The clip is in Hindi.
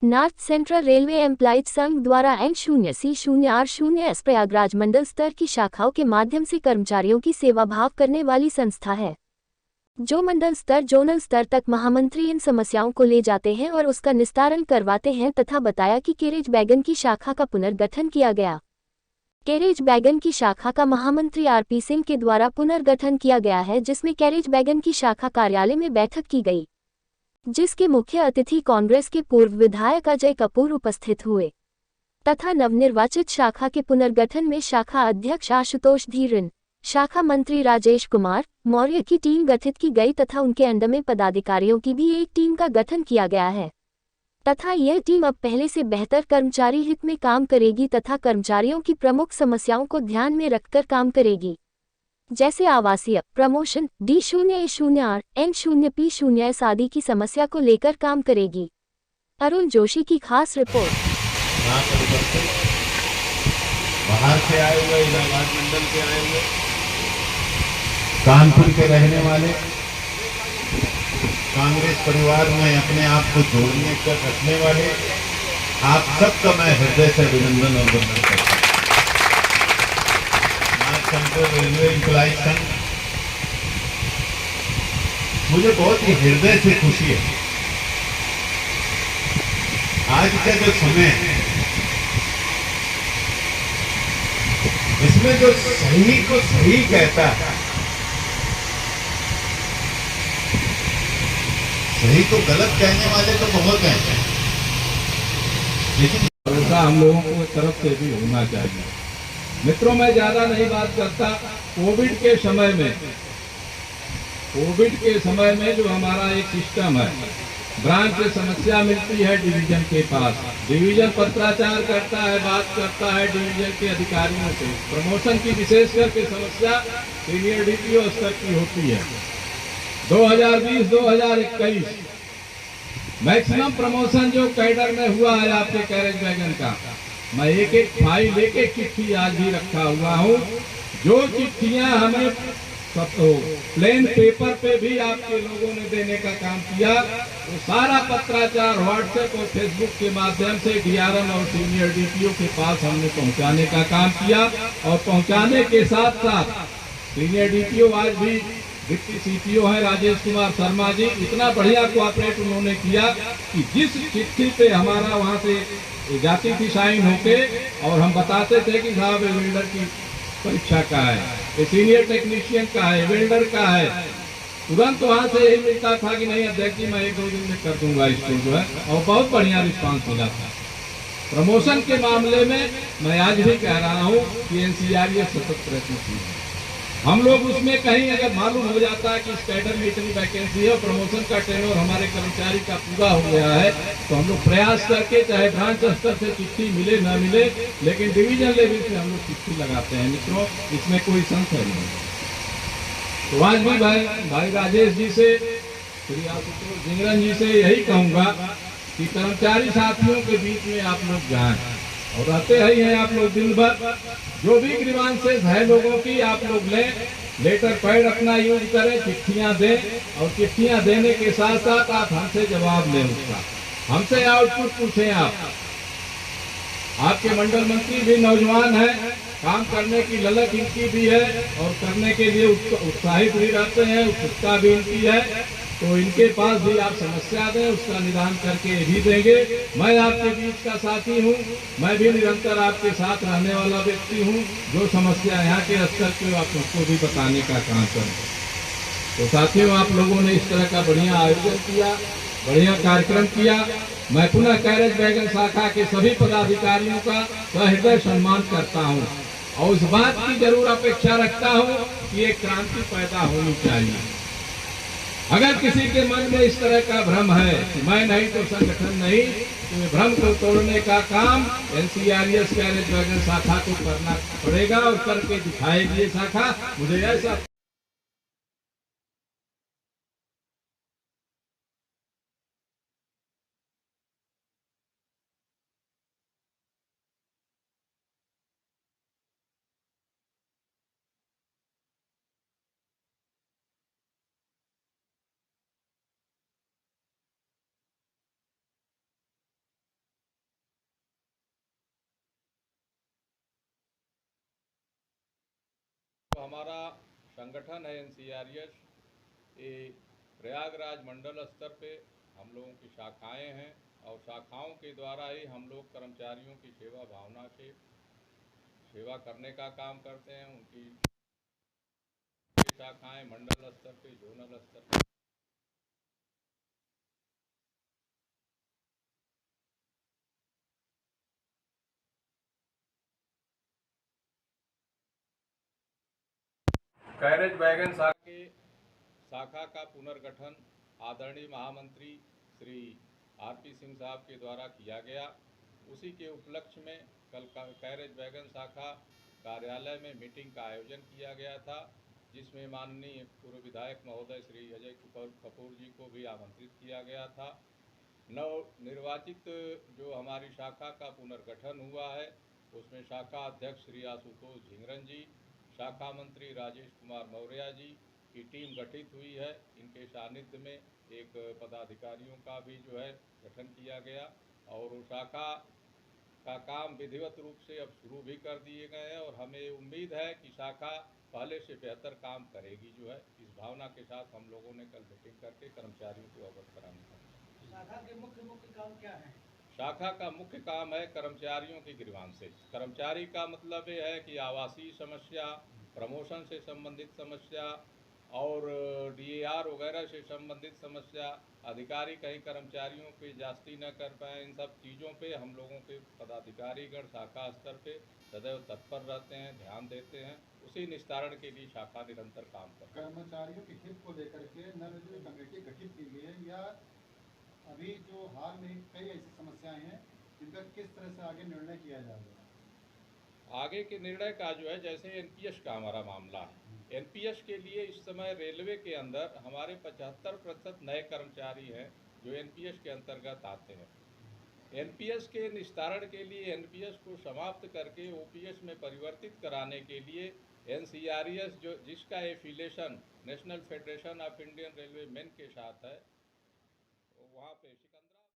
नॉर्थ सेंट्रल रेलवे एम्प्लॉयज संघ द्वारा N0C0R0S प्रयागराज मंडल स्तर की शाखाओं के माध्यम से कर्मचारियों की सेवा भाव करने वाली संस्था है, जो मंडल स्तर जोनल स्तर तक महामंत्री इन समस्याओं को ले जाते हैं और उसका निस्तारण करवाते हैं तथा बताया कि कैरेज बैगन की शाखा का पुनर्गठन किया गया। कैरेज बैगन की शाखा का महामंत्री RP सिंह के द्वारा पुनर्गठन किया गया है, जिसमें कैरेज बैगन की शाखा कार्यालय में बैठक की गई, जिसके मुख्य अतिथि कांग्रेस के पूर्व विधायक अजय कपूर उपस्थित हुए तथा नवनिर्वाचित शाखा के पुनर्गठन में शाखा अध्यक्ष आशुतोष धीरन, शाखा मंत्री राजेश कुमार मौर्य की टीम गठित की गई तथा उनके अंडर में पदाधिकारियों की भी एक टीम का गठन किया गया है तथा यह टीम अब पहले से बेहतर कर्मचारी हित में काम करेगी तथा कर्मचारियों की प्रमुख समस्याओं को ध्यान में रखकर काम करेगी, जैसे आवासीय, प्रमोशन, D0A0R, N0P0S आदि की समस्या को लेकर काम करेगी। अरुण जोशी की खास रिपोर्ट। बाहर से आए हुए, इलाहाबाद मंडल से आए हुए, कानपुर के रहने वाले, कांग्रेस परिवार में अपने आप को जोड़ने कर रखने वाले आप सबका मैं हृदय से अभिनंदन और वंदन करता हूं। सेंट्रल रेलवे एम्प्लॉयज संघ, मुझे बहुत ही हृदय से खुशी है। आज का जो समय है, इसमें जो सही को सही कहता है, सही तो गलत कहने वाले तो बहुत हैं, लेकिन भरोसा हम लोगों को तरफ से भी होना चाहिए। मित्रों, मैं ज्यादा नहीं बात करता। कोविड के समय में जो हमारा एक सिस्टम है, ब्रांच से समस्या मिलती है डिवीजन के पास, डिवीजन पत्राचार करता है, बात करता है डिवीजन के अधिकारियों से। प्रमोशन की विशेष करके समस्या सीनियर DPO स्तर की होती है। 2020-2021 मैक्सिमम प्रमोशन जो कैडर में हुआ है आपके कैरेज वैगन का, मैं एक एक फाइल एक एक चिट्ठी आज भी रखा हुआ हूँ। जो चिट्ठियां हमें प्लेन पेपर पे भी आपके लोगों ने देने का काम किया, वो सारा पत्राचार व्हाट्सएप और फेसबुक के माध्यम से DRM और सीनियर DPO के पास हमने पहुंचाने का काम किया। और पहुंचाने के साथ साथ सीनियर DPO आज भी डिप्टी CPO है राजेश कुमार शर्मा जी, इतना बढ़िया कोऑपरेट उन्होंने किया कि जिस चिट्ठी पे हमारा वहाँ से जाती थी साइन होके, और हम बताते थे कि साहब वेल्डर की परीक्षा का है, ये सीनियर टेक्नीशियन का है, वेल्डर का है, तुरंत वहाँ से यही मिलता था कि नहीं अध्यक्ष जी मैं 1-2 दिन में कर दूंगा इसको जो है, और बहुत बढ़िया रिस्पांस मिला था। प्रमोशन के मामले में मैं आज भी कह रहा हूँ कि NCRS सतत प्रयत्नशील है। हम लोग उसमें कहीं अगर मालूम हो जाता है कि इस कैडर में इतनी वैकेंसी है और प्रमोशन का टेन्योर हमारे कर्मचारी का पूरा हो गया है, तो हम लोग प्रयास करके चाहे ब्रांच स्तर से चिट्ठी मिले न मिले, लेकिन डिवीजन लेवल से हम लोग चिट्ठी लगाते हैं। मित्रों, इसमें कोई संशय नहीं। तो आज भी भाई राजेश जी से, श्री आशुतोष जिंगरन जी से यही कहूँगा कि कर्मचारी साथियों के बीच में आप लोग जाएं, और रहते ही हैं आप लोग दिन भर। जो भी ग्रीवांसेस है लोगों की आप लोग लें, लेटर पैड अपना यूज करें, चिट्ठियां दें, और चिट्ठियां देने के साथ साथ आप हमसे जवाब लें उसका, हमसे आउटपुट पूछें। आपके मंडल मंत्री भी नौजवान हैं, काम करने की ललक इनकी भी है और करने के लिए उत्साहित भी रहते हैं, उत्सुकता भी इनकी है। तो इनके पास भी आप समस्या दें, उसका निदान करके भी देंगे। मैं आपके बीच का साथी हूँ, मैं भी निरंतर आपके साथ रहने वाला व्यक्ति हूँ। जो समस्या यहाँ के स्तर की आप उसको भी बताने का काम करें। तो साथियों, आप लोगों ने इस तरह का बढ़िया आयोजन किया, बढ़िया कार्यक्रम किया। मैं पुनः कैरेज बैगन शाखा के सभी पदाधिकारियों का सहृदय सम्मान करता हूँ और उस बात की जरूर अपेक्षा रखता हूँ कि एक क्रांति पैदा होनी चाहिए। अगर किसी के मन में इस तरह का भ्रम है कि मैं नहीं तो संगठन नहीं, तो भ्रम को तोड़ने का काम NCRS कैरेज बैगन शाखा को करना पड़ेगा और करके दिखाएगी ये शाखा। मुझे ऐसा हमारा संगठन है NCRS, ये प्रयागराज मंडल स्तर पे हम लोगों की शाखाएं हैं और शाखाओं के द्वारा ही हम लोग कर्मचारियों की सेवा भावना से सेवा करने का काम करते हैं। उनकी शाखाएं मंडल स्तर पे, जोनल स्तर पे। कैरेज वैगन शाखा का पुनर्गठन आदरणीय महामंत्री श्री RP सिंह साहब के द्वारा किया गया। उसी के उपलक्ष्य में कल कैरेज वैगन शाखा कार्यालय में मीटिंग का आयोजन किया गया था, जिसमें माननीय पूर्व विधायक महोदय श्री अजय कपूर जी को भी आमंत्रित किया गया था। नव निर्वाचित जो हमारी शाखा का पुनर्गठन हुआ है, उसमें शाखा अध्यक्ष श्री आशुतोष झिंगरन जी, शाखा मंत्री राजेश कुमार मौर्य जी की टीम गठित हुई है। इनके सानिध्य में एक पदाधिकारियों का भी जो है गठन किया गया और शाखा का काम विधिवत रूप से अब शुरू भी कर दिए गए हैं और हमें उम्मीद है कि शाखा पहले से बेहतर काम करेगी। जो है इस भावना के साथ हम लोगों ने कल मीटिंग करके कर्मचारियों को अवगत कराने का। शाखा के मुख्य काम क्या है? शाखा का मुख्य काम है कर्मचारियों की ग्रीवांसेस। कर्मचारी का मतलब ये है कि आवासीय समस्या, प्रमोशन से संबंधित समस्या और DAR वगैरह से संबंधित समस्या, अधिकारी कहीं कर्मचारियों पे जास्ती न कर पाए, इन सब चीज़ों पे हम लोगों के पदाधिकारीगण शाखा स्तर पे सदैव तत्पर रहते हैं, ध्यान देते हैं। उसी निस्तारण के लिए शाखा निरंतर काम करती है। कर्मचारियों के हित को लेकर के नवनिर्मित कमेटी गठित की गई है या अभी जो हाल में कई ऐसी समस्याएं हैं जिनका किस तरह से आगे निर्णय किया जाएगा? आगे के निर्णय का जो है, जैसे NPS का हमारा मामला है, NPS के लिए इस समय रेलवे के अंदर हमारे 75% नए कर्मचारी हैं जो NPS के अंतर्गत आते हैं। NPS के निस्तारण के लिए NPS को समाप्त करके OPS में परिवर्तित कराने के लिए NCRS जो जिसका affiliation national federation of Indian railway main के साथ है, वहाँ पे